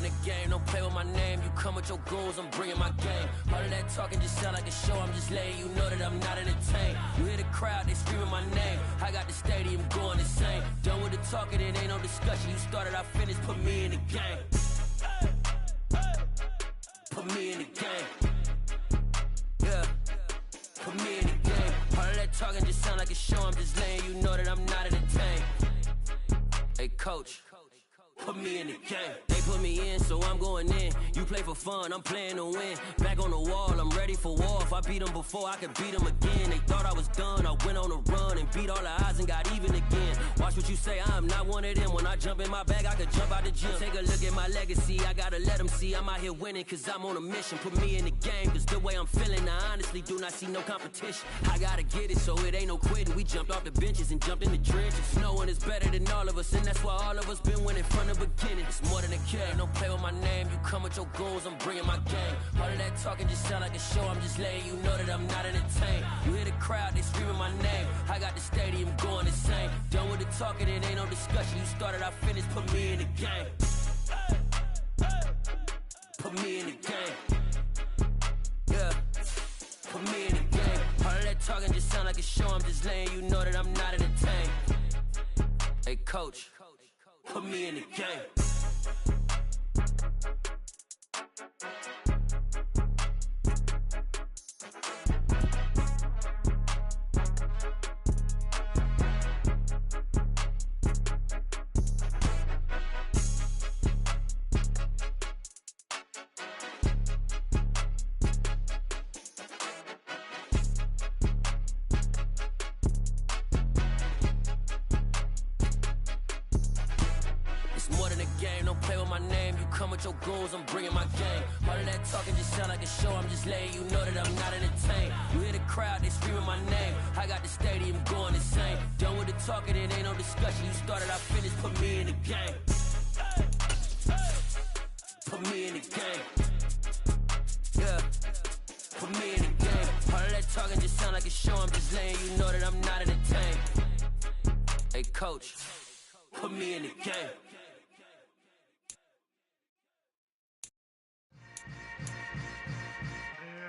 in the game, don't play with my name. You come with your goons, I'm bringing my game. All of that talking just sound like a show, I'm just letting you know that I'm not entertained. You hear the crowd, they screaming my name. I got the stadium going insane. Done with the talking, it ain't no discussion. You started, I finished, put me in the game. Put me in the game. Yeah, put me in the game. All of that talking just sound like a show, I'm just letting you know that I'm not entertained. Hey coach, put me in the game. They put me in, so I'm going in. You play for fun, I'm playing to win. Back on the wall, I'm ready for war. If I beat them before, I could beat them again. They thought I was done, I went on a run and beat all the odds and got even again. Watch what you say, I'm not one of them. When I jump in my bag, I could jump out the gym. Take a look at my legacy, I gotta let them see I'm out here winning, cause I'm on a mission. Put me in the game, cause the way I'm feeling, I honestly do not see no competition. I gotta get it, so it ain't no quitting. We jumped off the benches and jumped in the trenches. No one is better than all of us, and that's why all of us been winning from the beginning. It's more than a game, don't play with my name. You come with your goons, I'm bringing my game. All of that talking just sound like a show, I'm just letting you know that I'm not entertained. You hear the crowd, they screaming my name. I got the stadium going insane. Done with the talking, it ain't no discussion. You started, I finished, put me in the game. Put me in the game. Yeah, put me in the game. All of that talking just sound like a show, I'm just letting you know that I'm not entertained. Hey coach, put me in the game. Your goals, I'm bringing my game. All of that talking just sound like a show, I'm just letting you know that I'm not entertained. You hear the crowd, they screaming my name. I got the stadium going insane. Done with the talking, it ain't no discussion. You started, I finished, put me in the game. Put me in the game. Yeah, put me in the game. All of that talking just sound like a show, I'm just letting you know that I'm not entertained. Hey coach, put me in the game.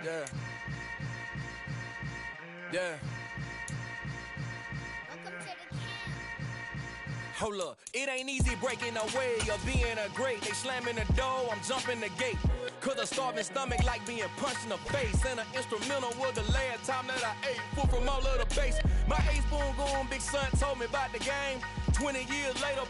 Yeah. Yeah. Welcome to the camp. Hold up, it ain't easy breaking away or being a great. They slamming the door, I'm jumping the gate. Cause a starving stomach like being punched in the face. And an instrumental was the last time that I ate food from all of the base. My A-spoon goon, big son told me about the game. 20 years later,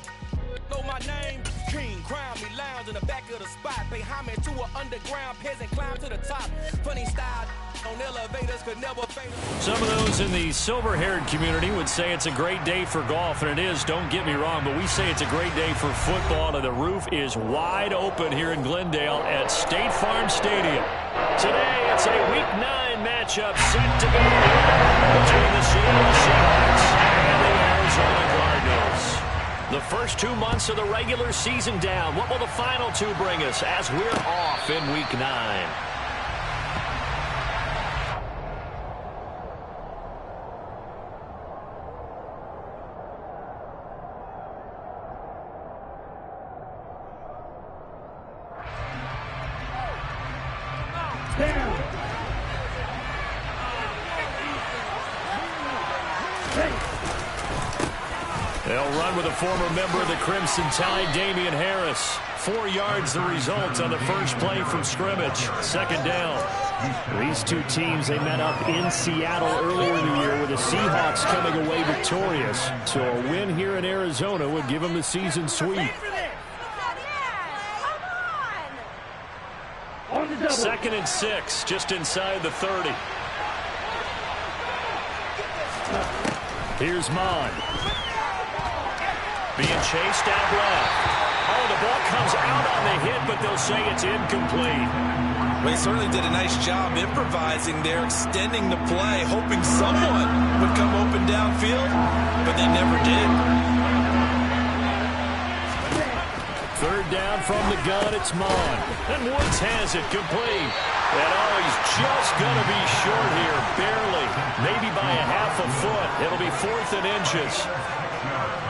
know my name. King, crown me, lounge in the back of the spot. Pay homage to an underground peasant, climb to the top. Funny style on elevators could never fade. Some of those in the silver-haired community would say it's a great day for golf, and it is, don't get me wrong, but we say it's a great day for football, and the roof is wide open here in Glendale at State Farm Stadium. Today, it's a Week 9 matchup set to go between the Seattle Seahawks and the Arizona Cardinals. The first 2 months of the regular season down. What will the final 2 bring us as we're off in Week 9? They'll run with a former member of the Crimson Tide, Damian Harris. 4 yards the result on the first play from scrimmage. Second down. These two teams, they met up in Seattle earlier in the year with the Seahawks coming away victorious. So a win here in Arizona would give them the season sweep. Second and 6, just inside the 30. Here's Mon. Being chased out left. Oh, the ball comes out on the hit, but they'll say it's incomplete. Well, he certainly did a nice job improvising there, extending the play, hoping someone would come open downfield, but they never did. Third down from the gun, it's Mon. And Woods has it complete. And oh, he's just going to be short here, barely. Maybe by a half a foot. It'll be 4th and inches.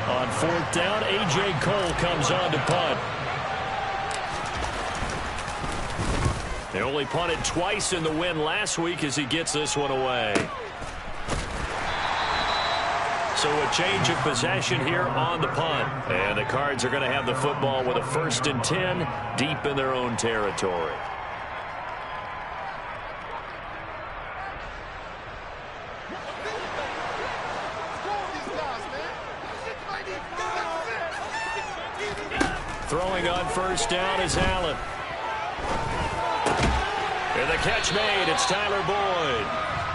On 4th down, A.J. Cole comes on to punt. They only punted twice in the win last week as he gets this one away. So a change of possession here on the punt. And the Cards are going to have the football with a 1st and 10 deep in their own territory. Throwing on 1st down is Allen. And the catch made. It's Tyler Boyd.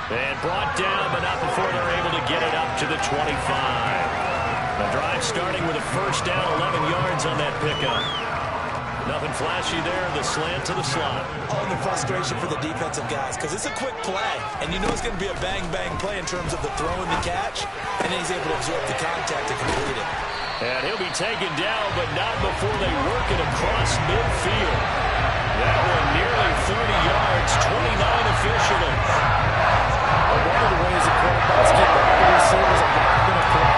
And brought down, but not before they're able to get it up to the 25. The drive starting with a 1st down, 11 yards on that pickup. Nothing flashy there. The slant to the slot. Oh, and the frustration for the defensive guys, because it's a quick play, and you know it's going to be a bang-bang play in terms of the throw and the catch, and then he's able to absorb the contact to complete it. And he'll be taken down, but not before they work it across midfield. That one nearly 30 yards, 29 officially. One of the ways the quarterbacks keep the receivers alive in a play,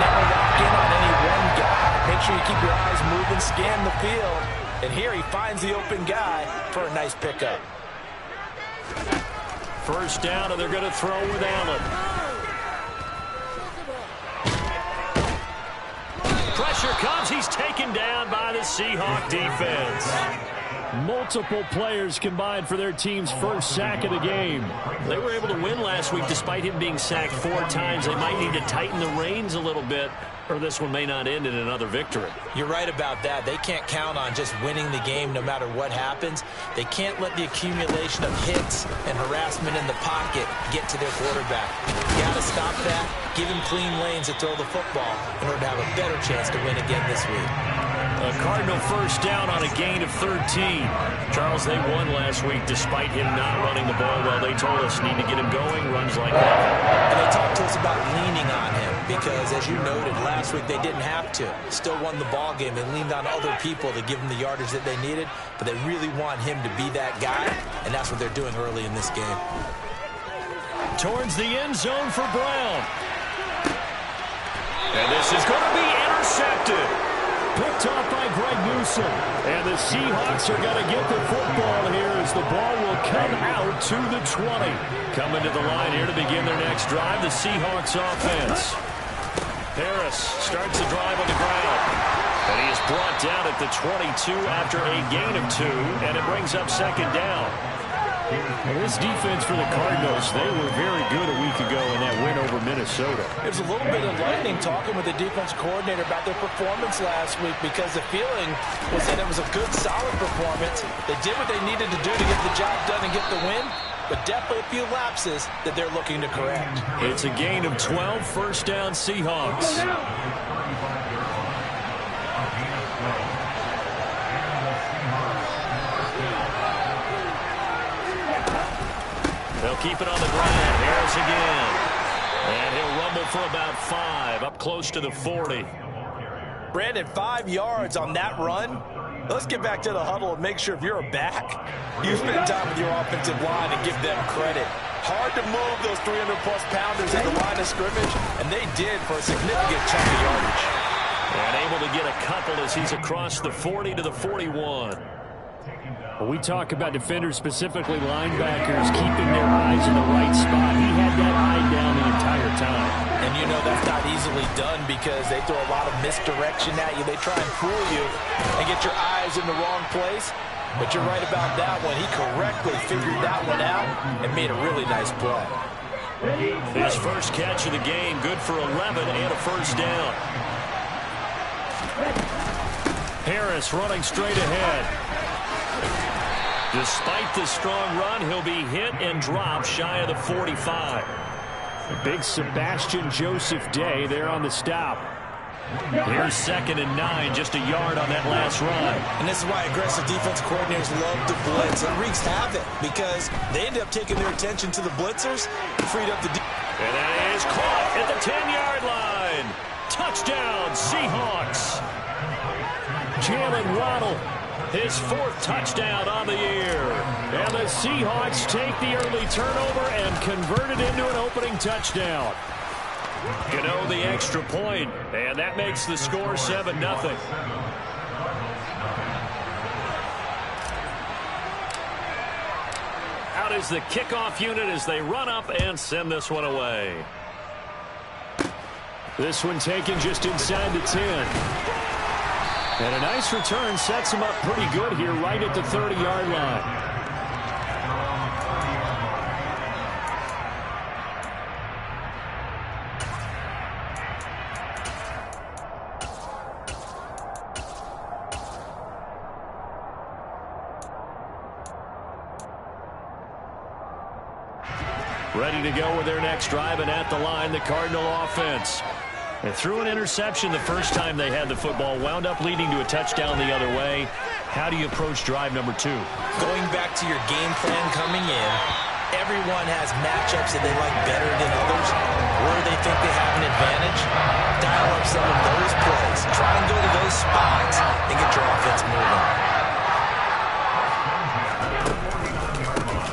never lock in on any one guy. Make sure you keep your eyes moving, scan the field. And here he finds the open guy for a nice pickup. 1st down, and they're going to throw with Allen. Pressure comes. He's taken down by the Seahawk defense. Multiple players combined for their team's 1st sack of the game. They were able to win last week despite him being sacked 4 times. They might need to tighten the reins a little bit, or this one may not end in another victory. You're right about that. They can't count on just winning the game no matter what happens. They can't let the accumulation of hits and harassment in the pocket get to their quarterback. You got to stop that, give him clean lanes to throw the football in order to have a better chance to win again this week. A Cardinal 1st down on a gain of 13. Charles, they won last week despite him not running the ball well. They told us need to get him going, runs like that. And they talked to us about leaning on him because, as you noted, last week they didn't have to. Still won the ball game. They leaned on other people to give them the yardage that they needed, but they really want him to be that guy, and that's what they're doing early in this game. Towards the end zone for Brown. And this is going to be intercepted. Picked off by Greg Newsom. And the Seahawks are going to get the football here as the ball will come out to the 20. Coming to the line here to begin their next drive, the Seahawks offense. Harris starts the drive on the ground. And he is brought down at the 22 after a gain of 2, and it brings up 2nd down. And this defense for the Cardinals, they were very good a week ago in that win over Minnesota. There's a little bit of lightning talking with the defense coordinator about their performance last week because the feeling was that it was a good, solid performance. They did what they needed to do to get the job done and get the win, but definitely a few lapses that they're looking to correct. It's a gain of 12, 1st down Seahawks. They'll keep it on the ground. Harris again. And he'll rumble for about 5, up close to the 40. Brandon, 5 yards on that run. Let's get back to the huddle and make sure if you're a back, you spend time with your offensive line and give them credit. Hard to move those 300-plus pounders at the line of scrimmage, and they did for a significant chunk of yardage. And able to get a couple as he's across the 40 to the 41. When we talk about defenders, specifically linebackers, keeping their eyes in the right spot, he had that eye down the entire time. And you know that's not easily done because they throw a lot of misdirection at you. They try and fool you and get your eyes in the wrong place. But you're right about that one. He correctly figured that one out and made a really nice play. His first catch of the game, good for 11 and a 1st down. Harris running straight ahead. Despite the strong run, he'll be hit and dropped shy of the 45. A big Sebastian Joseph day there on the stop. Here's 2nd and 9, just a yard on that last run. And this is why aggressive defense coordinators love to blitz. It wreaks havoc because they end up taking their attention to the blitzers and freed up the defense. And that is caught at the 10-yard line. Touchdown, Seahawks. Jalen Waddle, his 4th touchdown on the year. And the Seahawks take the early turnover and convert it into an opening touchdown. You know, the extra point, and that makes the score 7-0. is the kickoff unit as they run up and send this one away. This one taken just inside the 10. And a nice return sets him up pretty good here right at the 30-yard line. Ready to go with their next drive, and at the line, the Cardinal offense. They threw an interception the first time they had the football, wound up leading to a touchdown the other way. How do you approach drive number 2? Going back to your game plan coming in, everyone has matchups that they like better than others. Where they think they have an advantage, dial up some of those plays. Try and go to those spots and get your offense moving.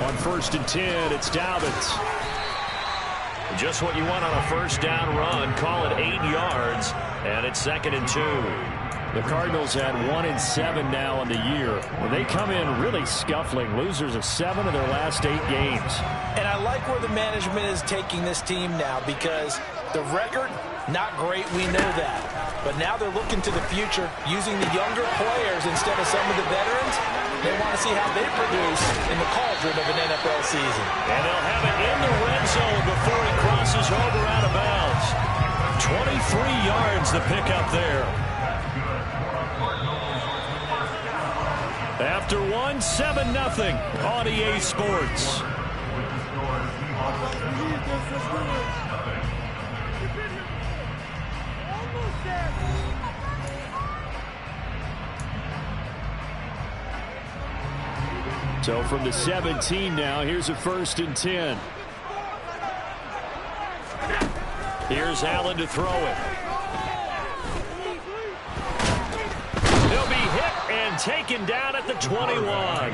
On 1st and 10, it's Dobbins. Just what you want on a first down run. Call it 8 yards, and it's 2nd and 2. The Cardinals at 1-7 now on the year. They come in really scuffling, losers of 7 of their last 8 games. And I like where the management is taking this team now, because the record, not great, we know that. But now they're looking to the future, using the younger players instead of some of the veterans. They want to see how they produce in the cauldron of an NFL season. And they'll have it in the red zone before he crosses over out of bounds. 23 yards the pickup there. After 1, 7-0 on EA Sports. So from the 17 now, here's a 1st and 10. Here's Allen to throw it. He'll be hit and taken down at the 21.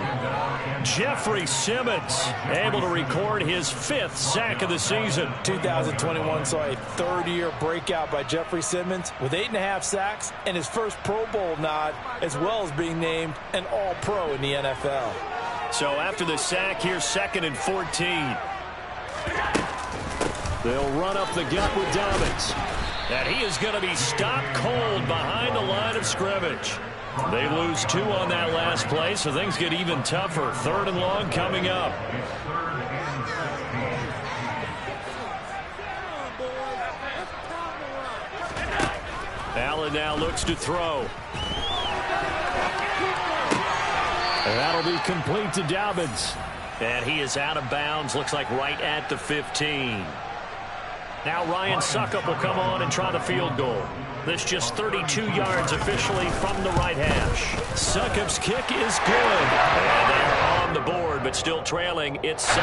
Jeffrey Simmons able to record his 5th sack of the season. 2021 saw a 3rd-year breakout by Jeffrey Simmons with 8.5 sacks and his first Pro Bowl nod, as well as being named an All-Pro in the NFL. So after the sack, here's 2nd and 14. They'll run up the gut with Dobbins. And he is going to be stopped cold behind the line of scrimmage. They lose 2 on that last play, so things get even tougher. 3rd and long coming up. Allen now looks to throw. And that'll be complete to Dobbins. And he is out of bounds, looks like right at the 15. Now Ryan Suckup will come on and try the field goal. This just 32 yards officially from the right hash. Suckup's kick is good. And they're on the board, but still trailing. It's 7-3.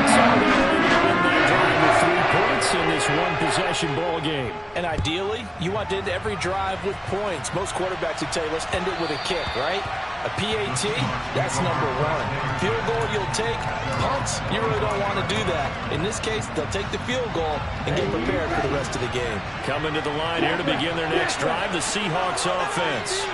So they're able to win that drive with 3 points in this one-possession ball game. And ideally, you want to end every drive with points. Most quarterbacks would tell you, let's end it with a kick, right? A PAT, that's number 1. Field goal you'll take. Punts, you really don't want to do that. In this case, they'll take the field goal and get prepared for the rest of the game. Coming to the line here to begin their next drive, the Seahawks offense.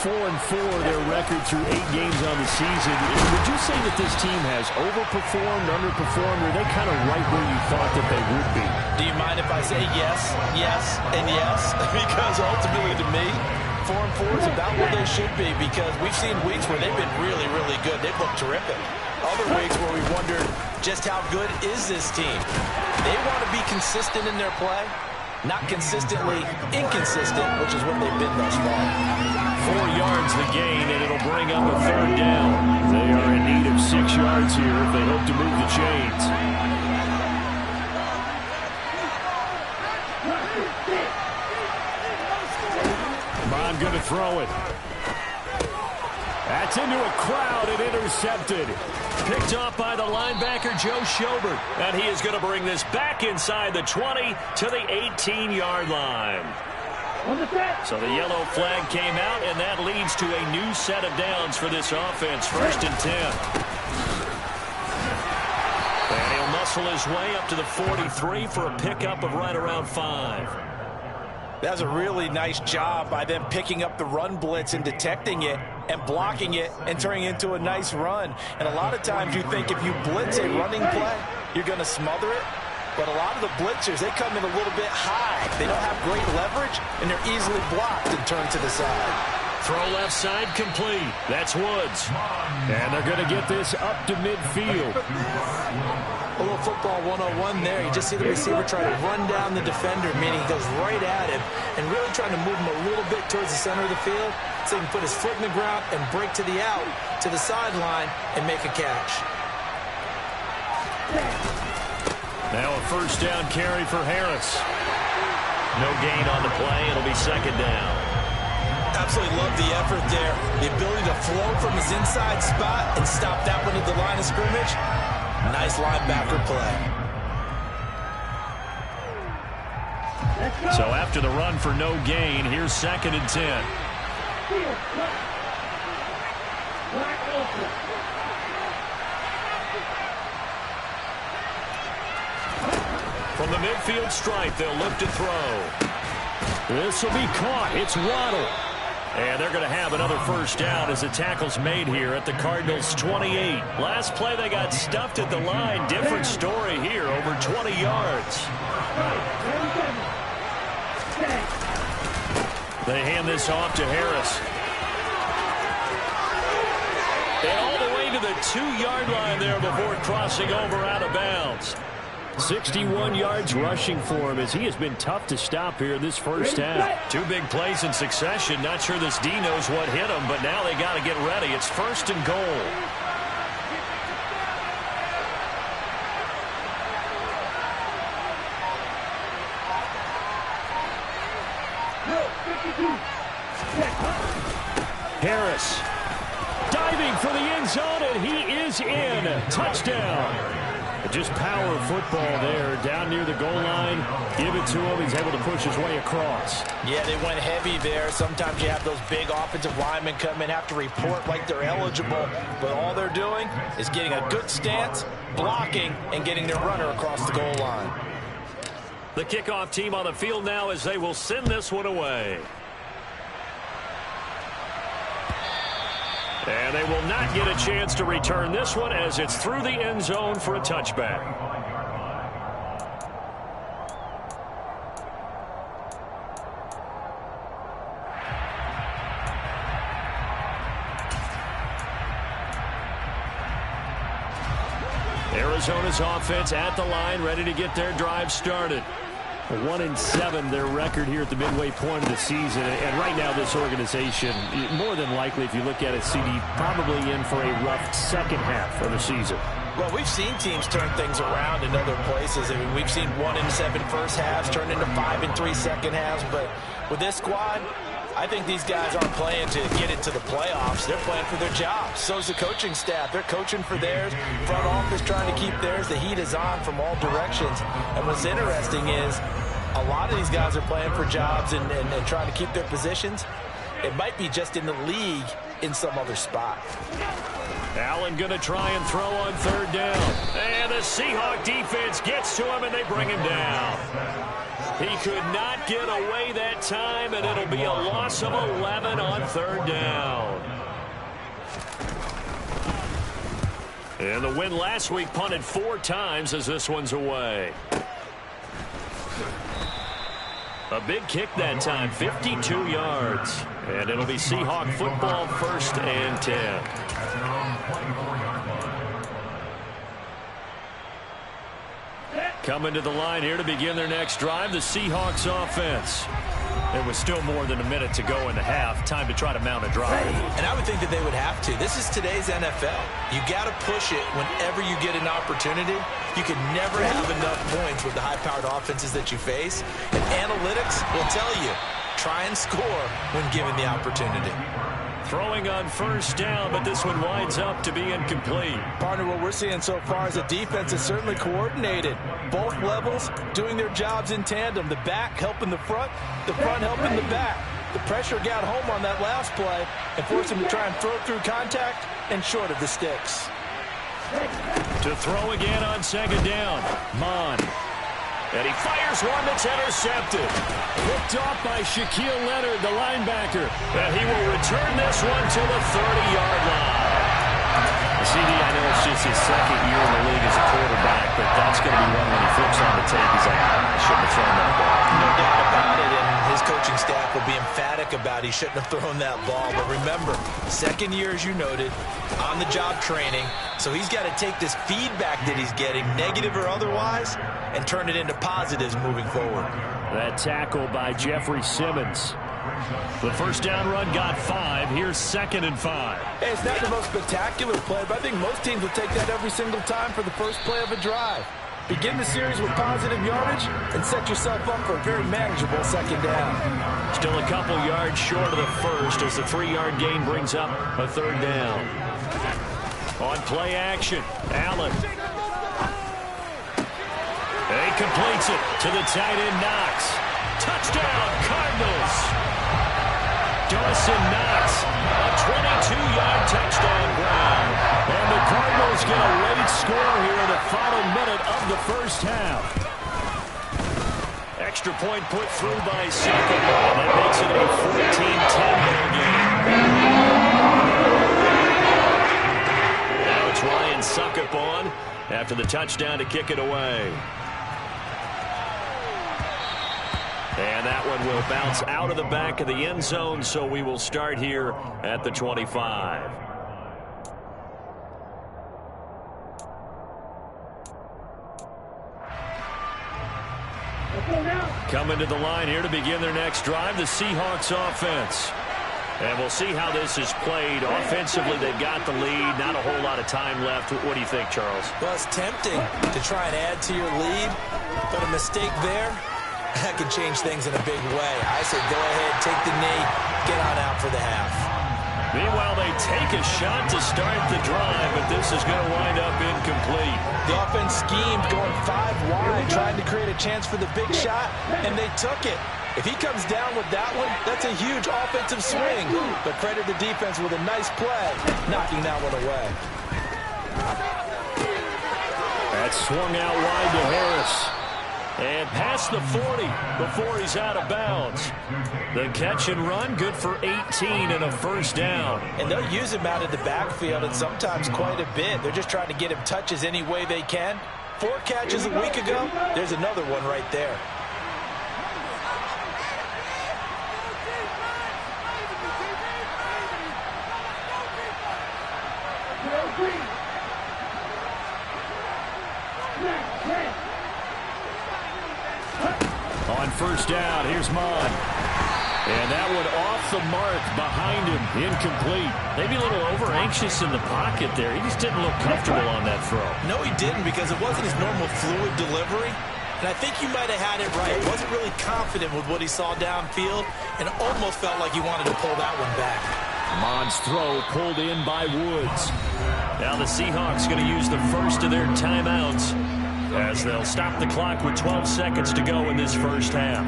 4-4 their record through 8 games on the season. Would you say that this team has overperformed, underperformed, or are they kind of right where you thought that they would be? Do you mind if I say yes, yes, and yes? Because ultimately to me, 4-4 is about where they should be, because we've seen weeks where they've been really, really good. They've looked terrific. Other weeks where we've wondered just how good is this team. They want to be consistent in their play, not consistently inconsistent, which is what they've been thus far. 4 yards the gain, and it'll bring up a 3rd down. They are in need of 6 yards here if they hope to move the chains. I'm going to throw it. That's into a crowd and intercepted. Picked off by the linebacker, Joe Schobert. And he is going to bring this back inside the 20 to the 18-yard line. So the yellow flag came out, and that leads to a new set of downs for this offense. 1st and 10. And he'll muscle his way up to the 43 for a pickup of right around 5. That was a really nice job by them picking up the run blitz and detecting it and blocking it and turning it into a nice run. And a lot of times you think if you blitz a running play, you're going to smother it. But a lot of the blitzers, they come in a little bit high. They don't have great leverage, and they're easily blocked and turned to the side. Throw left side complete. That's Woods. And they're going to get this up to midfield. A little football 101 there. You just see the receiver try to run down the defender, meaning he goes right at him and really trying to move him a little bit towards the center of the field so he can put his foot in the ground and break to the out, to the sideline, and make a catch. Now a first down carry for Harris. No gain on the play. It'll be second down. Absolutely love the effort there. The ability to flow from his inside spot and stop that one at the line of scrimmage. Nice linebacker play. So after the run for no gain, here's 2nd and 10. From the midfield stripe, they'll look to throw. This will be caught. It's Waddle. And they're going to have another first down as the tackle's made here at the Cardinals' 28. Last play, they got stuffed at the line. Different story here, over 20 yards. They hand this off to Harris. And all the way to the 2-yard line there before crossing over out of bounds. 61 yards rushing for him as he has been tough to stop here in this first half. 2 big plays in succession. Not sure this D knows what hit him, but now they got to get ready. It's 1st and goal. Harris diving for the end zone, and he is in. Touchdown. Just power football there, down near the goal line. Give it to him. He's able to push his way across. Yeah, they went heavy there. Sometimes you have those big offensive linemen come in, have to report like they're eligible. But all they're doing is getting a good stance, blocking, and getting their runner across the goal line. The kickoff team on the field now as they will send this one away. And they will not get a chance to return this one as it's through the end zone for a touchback. Arizona's offense at the line, ready to get their drive started. 1-7 their record here at the midway point of the season, and right now this organization, more than likely, if you look at it, CD, probably in for a rough second half of the season. Well, we've seen teams turn things around in other places. I mean, we've seen 1-7 first halves turn into 5-3 second halves, but with this squad, I think these guys aren't playing to get into the playoffs. They're playing for their jobs. So's the coaching staff. They're coaching for theirs. Front office trying to keep theirs. The heat is on from all directions. And what's interesting is a lot of these guys are playing for jobs and trying to keep their positions. It might be just in the league in some other spot. Allen going to try and throw on 3rd down. And the Seahawk defense gets to him, and they bring him down. He could not get away that time, and it'll be a loss of 11 on 3rd down. And the win last week punted 4 times as this one's away. A big kick that time, 52 yards. And it'll be Seahawk football, 1st and 10. Coming to the line here to begin their next drive, the Seahawks offense. There was still more than a minute to go in the half. Time to try to mount a drive. And I would think that they would have to. This is today's NFL. You got to push it whenever you get an opportunity. You can never have enough points with the high-powered offenses that you face. And analytics will tell you, try and score when given the opportunity. Throwing on 1st down, but this one winds up to be incomplete. Partner, what we're seeing so far is the defense is certainly coordinated. Both levels doing their jobs in tandem. The back helping the front helping the back. The pressure got home on that last play and forced him to try and throw through contact and short of the sticks. To throw again on 2nd down. Mon. And he fires one that's intercepted. Picked off by Shaquille Leonard, the linebacker. And he will return this one to the 30-yard line. CD, I know it's just his second year in the league as a quarterback, but that's going to be one when he flips on the tape. He's like, I shouldn't have thrown that ball. No doubt about it, and his coaching staff will be emphatic about he shouldn't have thrown that ball. But remember, second year, as you noted, on-the-job training, so he's got to take this feedback that he's getting, negative or otherwise, and turn it into positives moving forward. That tackle by Jeffrey Simmons. The first down run got 5. Here's 2nd and 5. Hey, it's not the most spectacular play, but I think most teams will take that every single time for the first play of a drive. Begin the series with positive yardage and set yourself up for a very manageable second down. Still a couple yards short of the first as the 3-yard gain brings up a 3rd down. On play action, Allen. He completes it to the tight end, Knox. Touchdown, Cardinals. Dawson Knox, a 22-yard touchdown ground. And the Cardinals get a late score here in the final minute of the first half. Extra point put through by Suckerman. That makes it a 14-10 ball game. Now it's Ryan Suckerman after the touchdown to kick it away. And that one will bounce out of the back of the end zone, so we will start here at the 25. Coming to the line here to begin their next drive, the Seahawks offense. And we'll see how this is played. Offensively, they've got the lead. Not a whole lot of time left. What do you think, Charles? Well, it's tempting to try and add to your lead, but a mistake there, that could change things in a big way. I say go ahead, take the knee, get on out for the half. Meanwhile, they take a shot to start the drive, but this is going to wind up incomplete. The offense schemed going 5 wide, trying to create a chance for the big shot, and they took it. If he comes down with that one, that's a huge offensive swing. But credit the defense with a nice play, knocking that one away. That swung out wide to Harris. And past the 40 before he's out of bounds. The catch and run, good for 18 and a first down. And they'll use him out of the backfield, and sometimes quite a bit. They're just trying to get him touches any way they can. 4 catches a week ago, there's another one right there. On first down, here's Mon. And that one off the mark behind him, incomplete. Maybe a little over-anxious in the pocket there. He just didn't look comfortable on that throw. No, he didn't, because it wasn't his normal fluid delivery. And I think you might have had it right. He wasn't really confident with what he saw downfield and almost felt like he wanted to pull that one back. Mon's throw pulled in by Woods. Now the Seahawks going to use the first of their timeouts as they'll stop the clock with 12 seconds to go in this first half.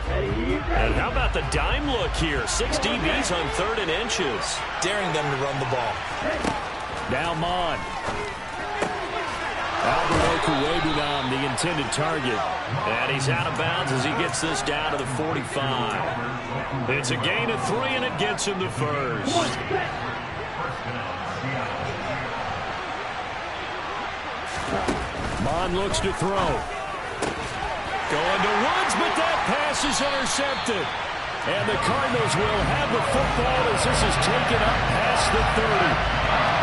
And how about the dime look here? 6 DBs on 3rd and inches. Daring them to run the ball. Now Mon. Albert Okuwebunam, the intended target. And he's out of bounds as he gets this down to the 45. It's a gain of 3, and it gets him the first. Mon looks to throw. Going to Woods, but that pass is intercepted. And the Cardinals will have the football as this is taken up past the 30.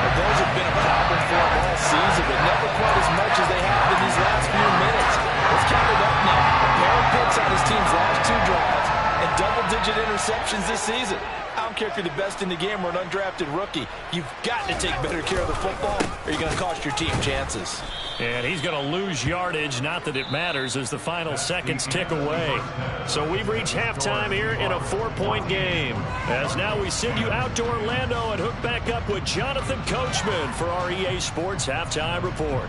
Those have been a problem for them all season, but never quite as much as they have in these last few minutes. Let's count it up now. A pair of picks on his team's last 2 drives and double-digit interceptions this season. I don't care if you're the best in the game or an undrafted rookie. You've got to take better care of the football or you're going to cost your team chances. And he's going to lose yardage, not that it matters, as the final seconds tick away. So we've reached halftime here in a 4-point game. As now we send you out to Orlando and hook back up with Jonathan Coachman for our EA Sports Halftime Report.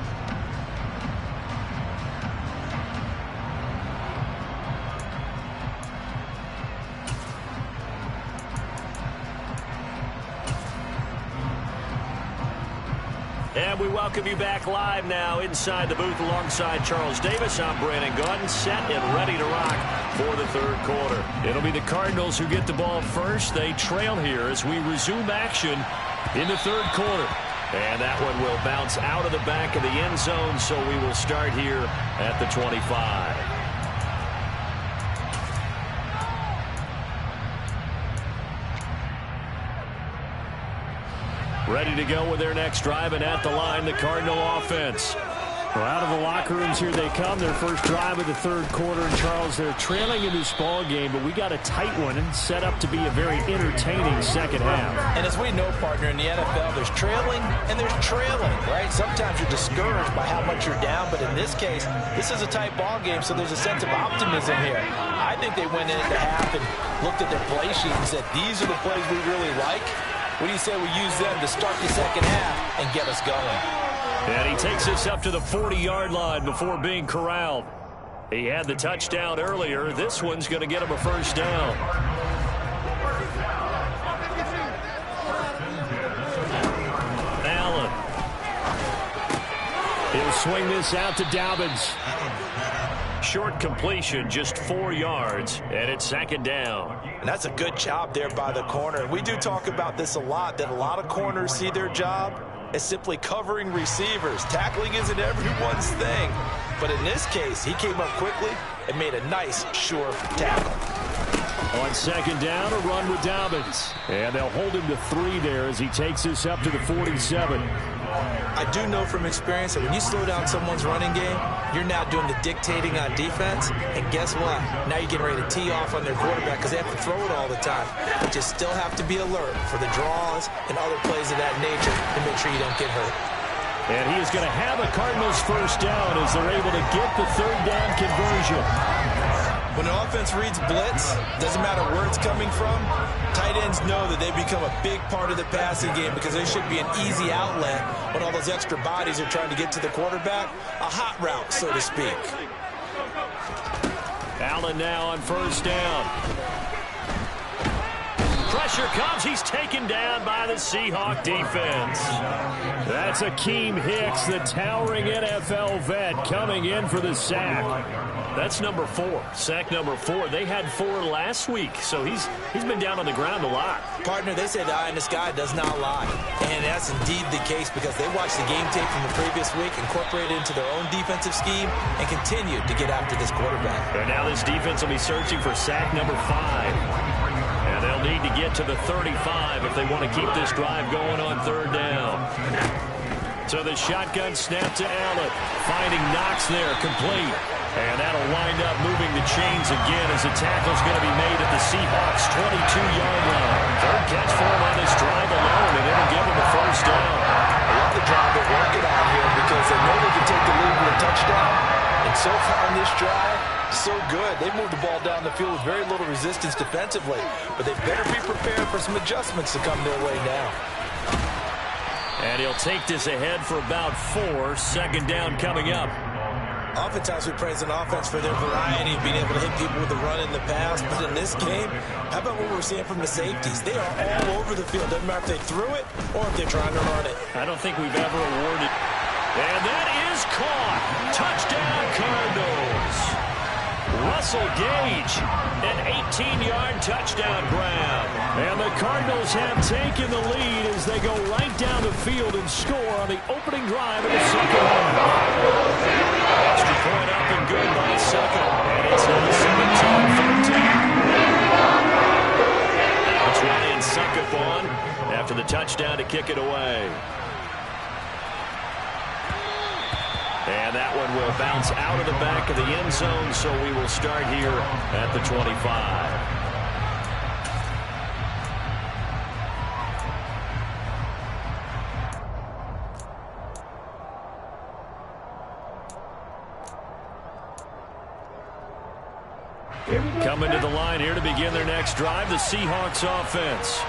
And we welcome you back live now inside the booth alongside Charles Davis. I'm Brandon Gaudin, set and ready to rock for the third quarter. It'll be the Cardinals who get the ball first. They trail here as we resume action in the third quarter. And that one will bounce out of the back of the end zone, so we will start here at the 25. Ready to go with their next drive, and at the line, the Cardinal offense. Well, out of the locker rooms here they come. Their first drive of the third quarter. And Charles, they're trailing in this ball game, but we got a tight one and set up to be a very entertaining second half. And as we know, partner, in the NFL, there's trailing and there's trailing, right? Sometimes you're discouraged by how much you're down, but in this case, this is a tight ball game, so there's a sense of optimism here. I think they went into half and looked at their play sheet and said, these are the plays we really like. What do you say we use them to start the second half and get us going? And he takes us up to the 40-yard line before being corralled. He had the touchdown earlier. This one's going to get him a first down. Allen. He'll swing this out to Dobbins. Short completion, just 4 yards, and it's second down. And that's a good job there by the corner. And we do talk about this a lot, that a lot of corners see their job as simply covering receivers. Tackling isn't everyone's thing. But in this case, he came up quickly and made a nice, sure tackle. On second down, a run with Dobbins. And they'll hold him to 3 there as he takes this up to the 47. I do know from experience that when you slow down someone's running game, you're now doing the dictating on defense. And guess what? Now you're getting ready to tee off on their quarterback because they have to throw it all the time. But you still have to be alert for the draws and other plays of that nature to make sure you don't get hurt. And he is going to have a Cardinals first down as they're able to get the third down conversion. When an offense reads blitz, doesn't matter where it's coming from, tight ends know that they become a big part of the passing game because there should be an easy outlet when all those extra bodies are trying to get to the quarterback. A hot route, so to speak. Allen now on first down. Pressure comes. He's taken down by the Seahawk defense. That's Akeem Hicks, the towering NFL vet, coming in for the sack. That's number 4, sack number 4. They had 4 last week, so he's been down on the ground a lot. Partner, they said the eye in the sky does not lie. And that's indeed the case because they watched the game tape from the previous week, incorporated it into their own defensive scheme, and continued to get after this quarterback. And now this defense will be searching for sack number 5. And they'll need to get to the 35 if they want to keep this drive going on third down. So the shotgun snap to Allen. Finding Knox there, complete. And that'll wind up moving the chains again as the tackle's going to be made at the Seahawks' 22-yard line. Third catch for him on this drive alone, and it'll give him a first down. I love the drive they're working on here because they know they can take the lead with a touchdown. And so far in this drive, so good. They moved the ball down the field with very little resistance defensively. But they better be prepared for some adjustments to come their way now. And he'll take this ahead for about 4. Second down coming up. Oftentimes we praise an offense for their variety of being able to hit people with the run in the pass. But in this game, how about what we're seeing from the safeties? They are all over the field. Doesn't matter if they threw it or if they're trying to run it. I don't think we've ever awarded. And that is caught. Touchdown Cardinals. Russell Gage, an 18-yard touchdown grab. And the Cardinals have taken the lead as they go right down the field and score on the opening drive of the second half. Extra point up and good by Suckup. And it's now 17-13. It's Ryan Suckup on after the touchdown to kick it away. And that one will bounce out of the back of the end zone, so we will start here at the 25. Coming to the line here to begin their next drive, the Seahawks offense.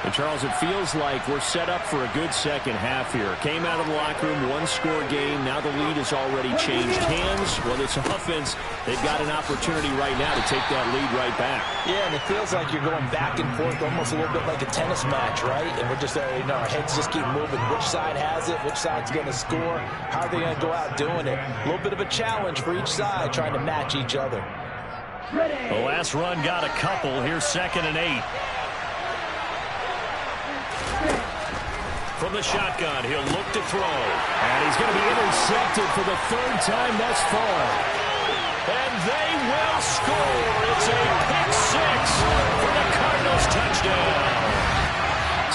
And, Charles, it feels like we're set up for a good second half here. Came out of the locker room, one-score game. Now the lead has already changed hands. Well, this offense, they've got an opportunity right now to take that lead right back. Yeah, and it feels like you're going back and forth almost a little bit like a tennis match, right? And we're just, our heads just keep moving. Which side has it? Which side's going to score? How are they going to go out doing it? A little bit of a challenge for each side, trying to match each other. The last run got a couple. Here's 2nd and 8. From the shotgun, he'll look to throw. And he's going to be intercepted for the 3rd time thus far. And they will score. It's a pick 6 for the Cardinals touchdown.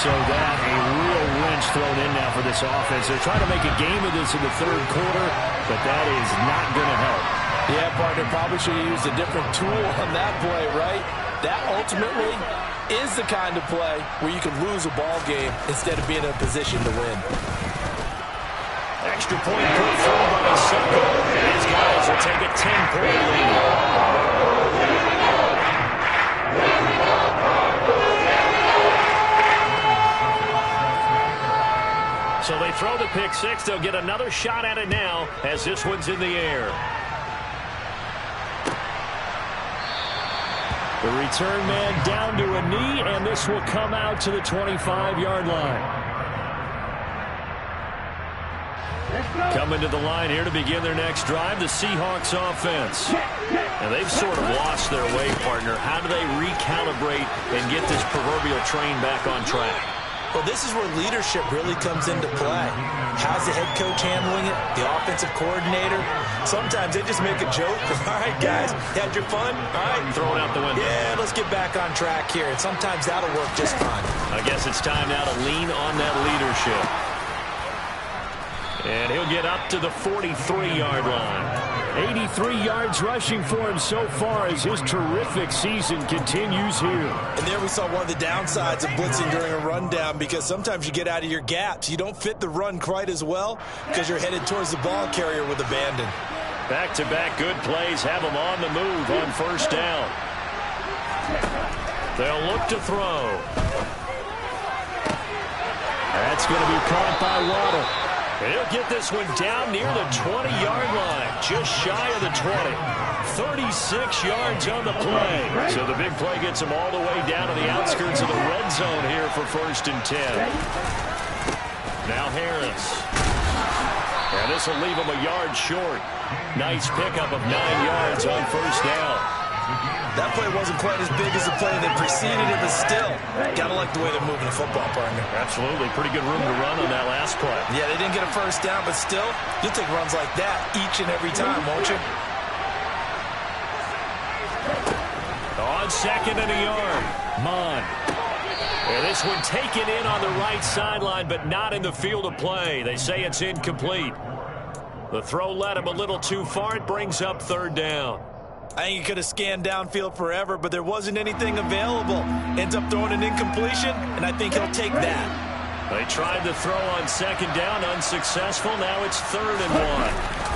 So that a real wrench thrown in now for this offense. They're trying to make a game of this in the 3rd quarter, but that is not going to help. Yeah, partner, probably should have used a different tool on that play, right? That ultimately is the kind of play where you can lose a ball game instead of being in a position to win. Extra point put through by Soko. These guys will take a 10-point lead. So they throw the pick 6. They'll get another shot at it now as this one's in the air. The return man down to a knee, and this will come out to the 25-yard line. Coming to the line here to begin their next drive, the Seahawks offense. And they've sort of lost their way, partner. How do they recalibrate and get this proverbial train back on track? Well, this is where leadership really comes into play. How's the head coach handling it? The offensive coordinator? Sometimes they just make a joke. All right, guys, you had your fun? All right. Throw it out the window. Yeah, let's get back on track here. And sometimes that'll work just fine. I guess it's time now to lean on that leadership. And he'll get up to the 43-yard line. 83 yards rushing for him so far as his terrific season continues here. And there we saw one of the downsides of blitzing during a rundown, because sometimes you get out of your gaps. You don't fit the run quite as well because you're headed towards the ball carrier with abandon. Back-to-back good plays have them on the move on 1st down. They'll look to throw. That's going to be caught by Waddle. He'll get this one down near the 20-yard line, just shy of the 20. 36 yards on the play. So the big play gets him all the way down to the outskirts of the red zone here for 1st and 10. Now Harris. And this will leave him a yard short. Nice pickup of 9 yards on 1st down. That play wasn't quite as big as the play that preceded it, but still, gotta like the way they're moving the football, partner. Absolutely. Pretty good room to run on that last play. Yeah, they didn't get a 1st down, but still, you'll take runs like that each and every time, won't you? On 2nd and a yard, Mon. And this one taken in on the right sideline, but not in the field of play. They say it's incomplete. The throw led him a little too far. It brings up 3rd down. I think he could have scanned downfield forever, but there wasn't anything available. Ends up throwing an incompletion, and I think he'll take that. They tried to throw on 2nd down, unsuccessful. Now it's 3rd and 1.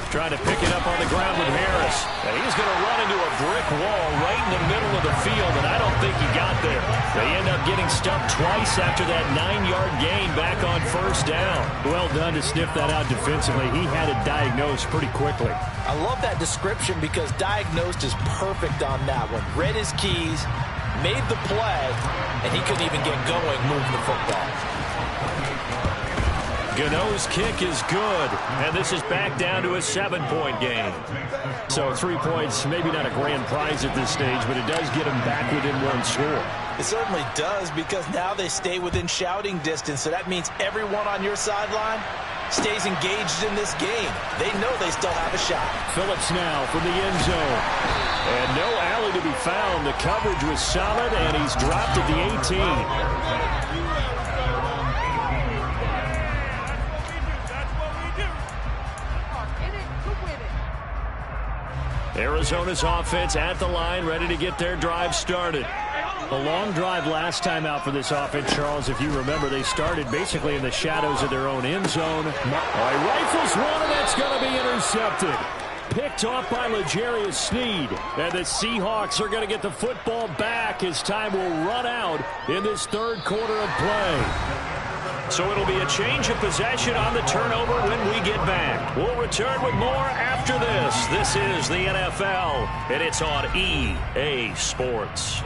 Trying to pick it up on the ground with Harris. And he's going to run into a brick wall right in the middle of the field, and I don't think he got there. They end up getting stumped twice after that 9-yard gain back on 1st down. Well done to sniff that out defensively. He had it diagnosed pretty quickly. I love that description because diagnosed is perfect on that one. Read his keys, made the play, and he couldn't even get going moving the football. Gano's kick is good, and this is back down to a 7-point game. So 3 points, maybe not a grand prize at this stage, but it does get them back within 1 score. It certainly does, because now they stay within shouting distance, so that means everyone on your sideline stays engaged in this game. They know they still have a shot. Phillips now from the end zone. And no alley to be found. The coverage was solid, and he's dropped at the 18. Arizona's offense at the line, ready to get their drive started. A long drive last time out for this offense, Charles. If you remember, they started basically in the shadows of their own end zone. Rifles one, and that's going to be intercepted. Picked off by L'Jarius Sneed. And the Seahawks are going to get the football back as time will run out in this third quarter of play. So it'll be a change of possession on the turnover when we get back. We'll return with more after this. This is the NFL, and it's on EA Sports.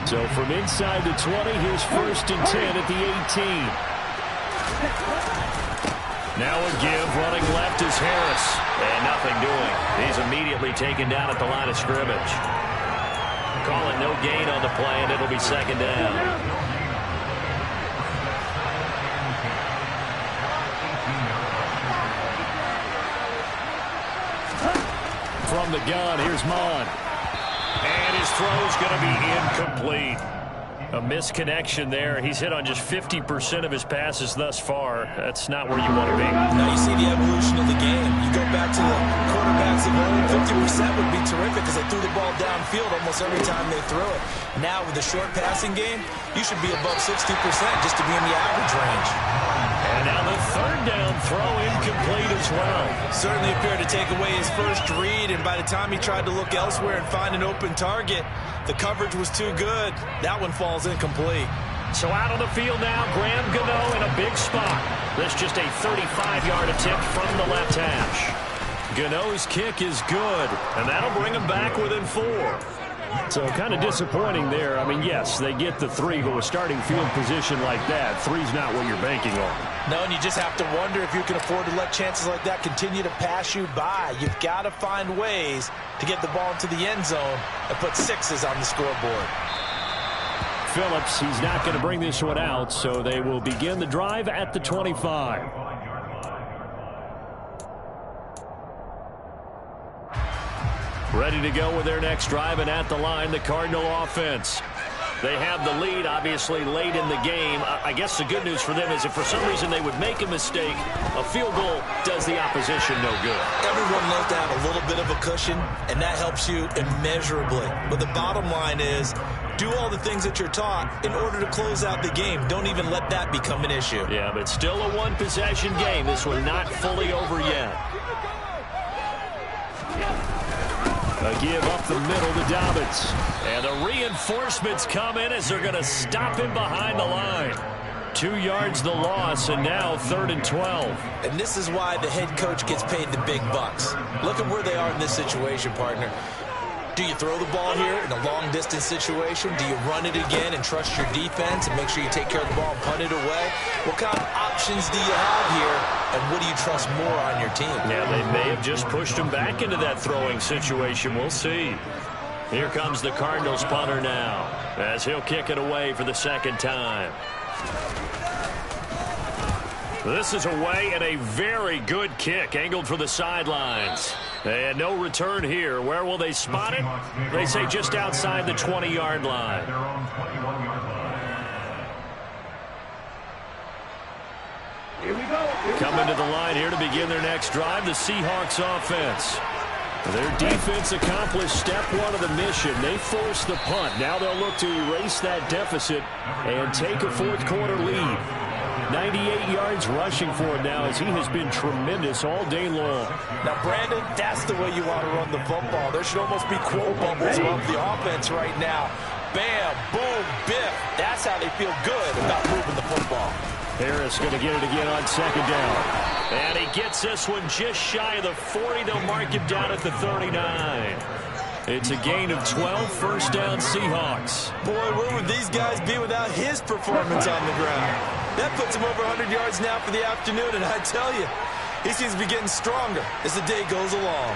So from inside the 20, here's 1st and 10 at the 18. Now a give, running left is Harris. And nothing doing. He's immediately taken down at the line of scrimmage. Call it no gain on the play, and it'll be 2nd down. From the gun, here's Mon. And his throw's going to be incomplete. A misconnection there. He's hit on just 50% of his passes thus far. That's not where you want to be. Now you see the evolution of the game. You go back to the quarterbacks of old, 50% would be terrific because they threw the ball downfield almost every time they threw it. Now with the short passing game, you should be above 60% just to be in the average range. And now the 3rd down throw incomplete as well. Certainly appeared to take away his first read, and by the time he tried to look elsewhere and find an open target, the coverage was too good. That one falls incomplete. So out on the field now, Graham Gano in a big spot. This just a 35-yard attempt from the left hash. Gano's kick is good, and that'll bring him back within 4. So kind of disappointing there. I mean, yes, they get the 3, but with starting field position like that, 3's not what you're banking on. No, and you just have to wonder if you can afford to let chances like that continue to pass you by. You've got to find ways to get the ball into the end zone and put 6s on the scoreboard. Phillips, he's not going to bring this one out, so they will begin the drive at the 25. Ready to go with their next drive, and at the line, the Cardinal offense. They have the lead, obviously, late in the game. I guess the good news for them is if for some reason they would make a mistake, a field goal does the opposition no good. Everyone loves to have a little bit of a cushion, and that helps you immeasurably. But the bottom line is, do all the things that you're taught in order to close out the game. Don't even let that become an issue. Yeah, but still a one-possession game. This one not fully over yet. A give up the middle to Dobbins. And the reinforcements come in as they're going to stop him behind the line. 2 yards the loss, and now 3rd and 12. And this is why the head coach gets paid the big bucks. Look at where they are in this situation, partner. Do you throw the ball here in a long-distance situation? Do you run it again and trust your defense and make sure you take care of the ball and punt it away? What kind of options do you have here, and what do you trust more on your team? Yeah, they may have just pushed him back into that throwing situation. We'll see. Here comes the Cardinals punter now, as he'll kick it away for the 2nd time. This is away, and a very good kick, angled for the sidelines. And no return here. Where will they spot it? They say just outside the 20-yard line. Coming to the line here to begin their next drive, the Seahawks offense. Their defense accomplished step 1 of the mission. They forced the punt. Now they'll look to erase that deficit and take a 4th quarter lead. 98 yards rushing for him now as he has been tremendous all day long. Now, Brandon, that's the way you want to run the football. There should almost be quote bubbles above the offense right now. Bam, boom, biff. That's how they feel good about moving the football. Harris going to get it again on 2nd down. And he gets this one just shy of the 40. They'll mark him down at the 39. It's a gain of 12, 1st down Seahawks. Boy, where would these guys be without his performance on the ground? That puts him over 100 yards now for the afternoon, and I tell you, he seems to be getting stronger as the day goes along.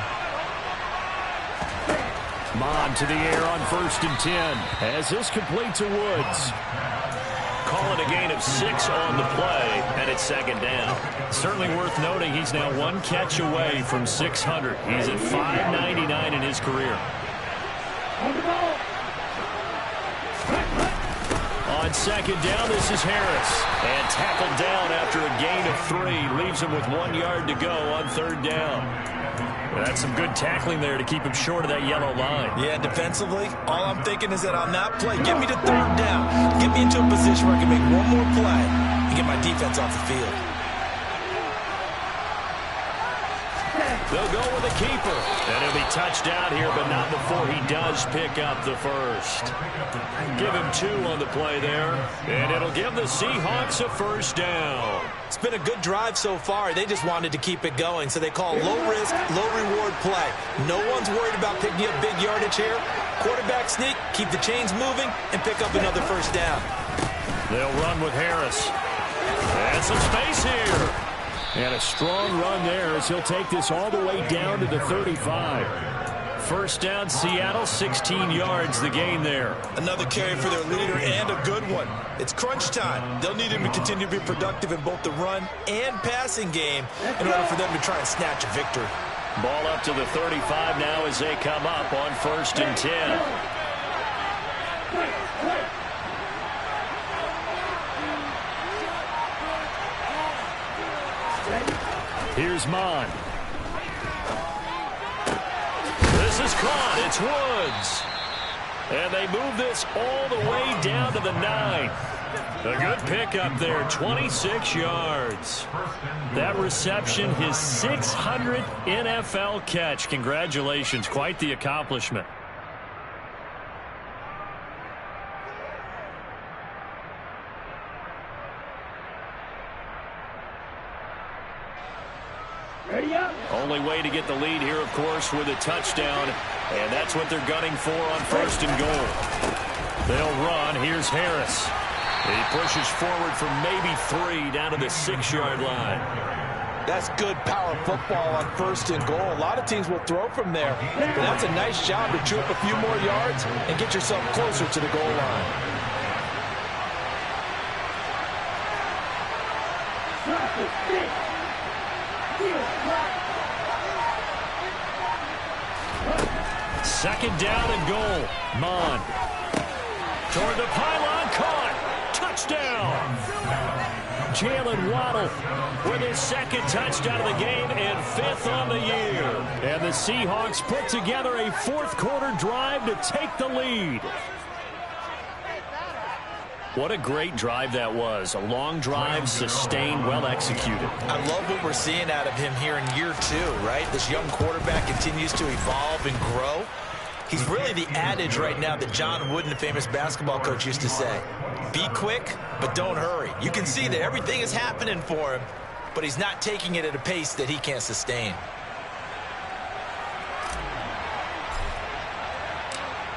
Mon to the air on 1st and 10. As this complete to Woods. Call it a gain of 6 on the play, and it's 2nd down. Certainly worth noting he's now 1 catch away from 600. He's at 599 in his career. On 2nd down, this is Harris. And tackled down after a gain of 3. Leaves him with 1 yard to go on 3rd down. That's some good tackling there to keep him short of that yellow line. Yeah, defensively, all I'm thinking is that on that play, get me to third down. Get me into a position where I can make one more play and get my defense off the field. They'll go with a keeper. And he'll be touched down here, but not before he does pick up the first. Give him 2 on the play there. And it'll give the Seahawks a first down. It's been a good drive so far. They just wanted to keep it going, so they call low-risk, low-reward play. No one's worried about picking up big yardage here. Quarterback sneak, keep the chains moving, and pick up another first down. They'll run with Harris. And some space here. And a strong run there as he'll take this all the way down to the 35. First down, Seattle, 16 yards, the gain there. Another carry for their leader and a good one. It's crunch time. They'll need him to continue to be productive in both the run and passing game in order for them to try and snatch a victory. Ball up to the 35 now as they come up on 1st and 10. Here's Mon. This is caught. It's Woods. And they move this all the way down to the 9. A good pickup there, 26 yards. That reception, his 600th NFL catch. Congratulations, quite the accomplishment. Only way to get the lead here, of course, with a touchdown. And that's what they're gunning for on 1st and goal. They'll run. Here's Harris. He pushes forward for maybe 3 down to the 6-yard line. That's good power football on 1st and goal. A lot of teams will throw from there. But that's a nice job to chew up a few more yards and get yourself closer to the goal line. Second down and goal. Mon. Toward the pylon, caught. Touchdown. Jalen Waddle with his 2nd touchdown of the game and 5th on the year. And the Seahawks put together a 4th-quarter drive to take the lead. What a great drive that was. A long drive, sustained, well executed. I love what we're seeing out of him here in year 2, right? This young quarterback continues to evolve and grow. He's really the adage right now that John Wooden, the famous basketball coach, used to say. Be quick, but don't hurry. You can see that everything is happening for him, but he's not taking it at a pace that he can't sustain.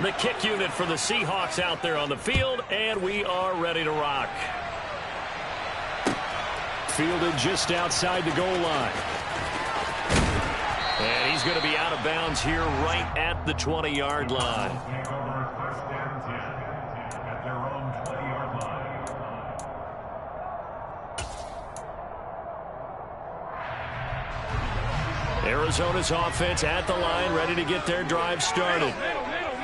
The kick unit for the Seahawks out there on the field, and we are ready to rock. Fielded just outside the goal line. And he's going to be out of bounds here right at the 20-yard line. Arizona's offense at the line, ready to get their drive started.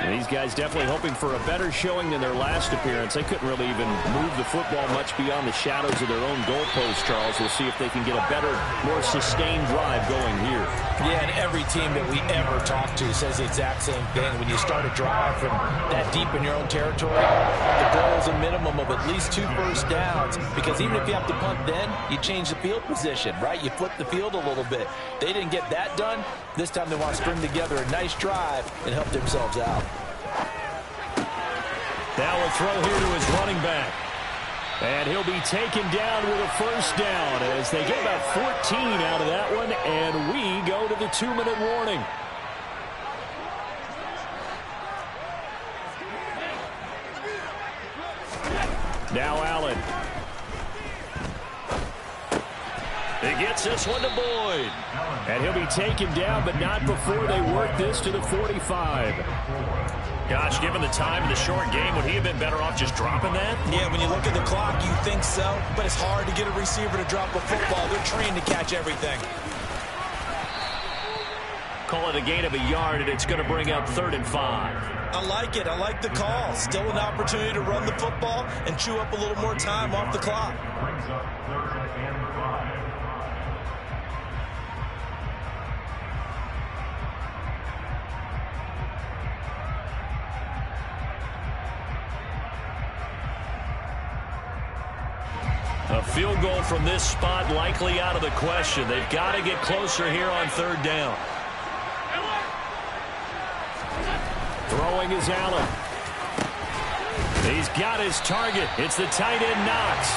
And these guys definitely hoping for a better showing than their last appearance. They couldn't really even move the football much beyond the shadows of their own goalpost, Charles. We'll see if they can get a better, more sustained drive going here. Yeah, and every team that we ever talk to says the exact same thing. When you start a drive from that deep in your own territory, the goal is a minimum of at least 2 first downs, because even if you have to punt then, you change the field position, right? You flip the field a little bit. They didn't get that done. This time they want to string together a nice drive and help themselves out. Now a throw here to his running back. And he'll be taken down with a first down as they get about 14 out of that one, and we go to the 2-minute warning. Now Allen. He gets this one to Boyd. And he'll be taken down, but not before they work this to the 45. Gosh, given the time in the short game, would he have been better off just dropping that? Yeah, when you look at the clock, you think so. But it's hard to get a receiver to drop a football. They're trained to catch everything. Call it a gain of a yard, and it's going to bring up 3rd and 5. I like it. I like the call. Still an opportunity to run the football and chew up a little more time off the clock. A field goal from this spot likely out of the question. They've got to get closer here on third down. Throwing is Allen. He's got his target. It's the tight end Knox.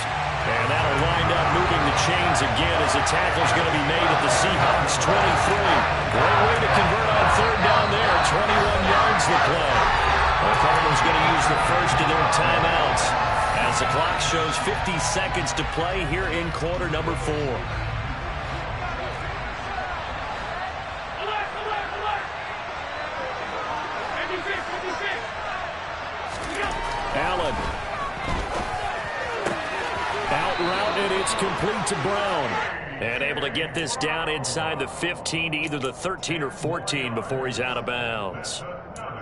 And that'll wind up moving the chains again as the tackle's going to be made at the Seahawks 23. Great way to convert on third down there. 21 yards the play. The Cardinals going to use the first of their timeouts as the clock shows 50 seconds to play here in quarter number 4. Allen. Out route, and it's complete to Brown. And able to get this down inside the 15 to either the 13 or 14 before he's out of bounds.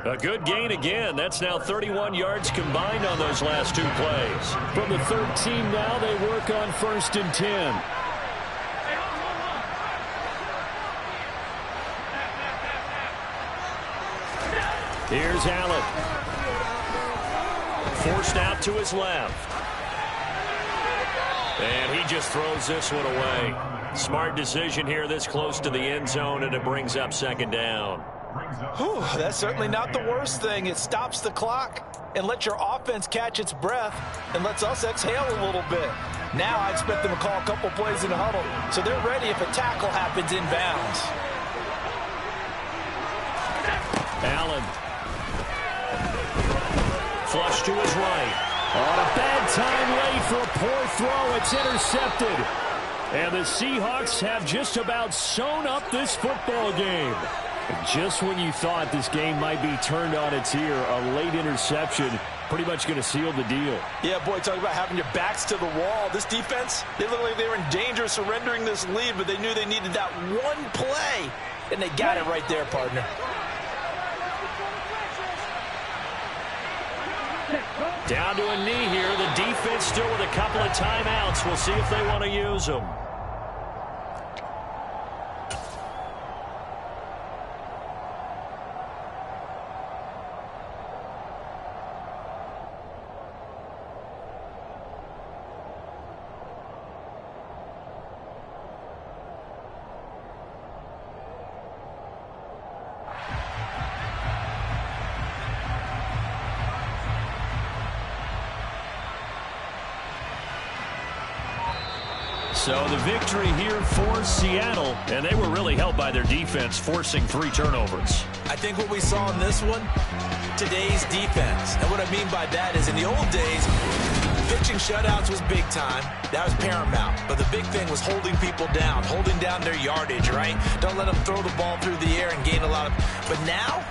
A good gain again. That's now 31 yards combined on those last 2 plays. From the 13 now, they work on 1st and 10. Here's Allen. Forced out to his left. And he just throws this one away. Smart decision here this close to the end zone, and it brings up 2nd down. Whew, that's certainly not the worst thing. It stops the clock and lets your offense catch its breath and lets us exhale a little bit. Now I expect them to call a couple plays in the huddle so they're ready if a tackle happens inbounds. Allen. Flush to his right. On a bad time late for a poor throw. It's intercepted. And the Seahawks have just about sewn up this football game. Just when you thought this game might be turned on its ear, a late interception pretty much going to seal the deal. Yeah, boy, talk about having your backs to the wall. This defense, they look like they were in danger of surrendering this lead, but they knew they needed that one play, and they got it right there, partner. Down to a knee here. The defense still with a couple of timeouts. We'll see if they want to use them. So the victory here for Seattle, and they were really helped by their defense, forcing 3 turnovers. I think what we saw in this one, today's defense. And what I mean by that is in the old days, pitching shutouts was big time. That was paramount. But the big thing was holding people down, holding down their yardage, right? Don't let them throw the ball through the air and gain a lot of... But now...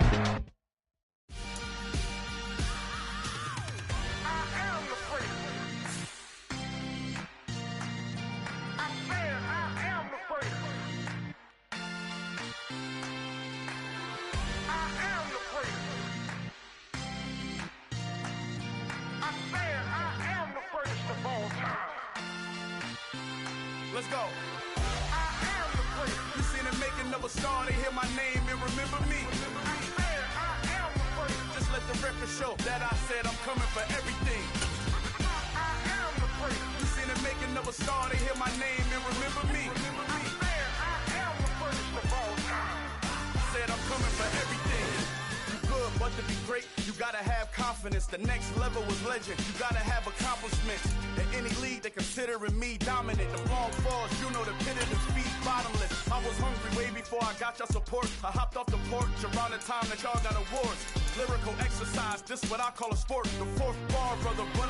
Let's go. I am the great. You seen them making of a star, they hear my name and remember me. I am the great. Just let the record show that I said I'm coming for everything. I am the great. You seen them making of a star, they hear my name and remember me. I am the greatest of all time. Said I'm coming for everything. You good, but to be great, you gotta have confidence. The next level was legend. You gotta have accomplishments. In any league, they considering me dominant. The long falls, you know the pit of the feet bottomless. I was hungry way before I got your support. I hopped off the porch around the time that y'all got awards. Lyrical exercise, this what I call a sport. The 4th bar, brother, run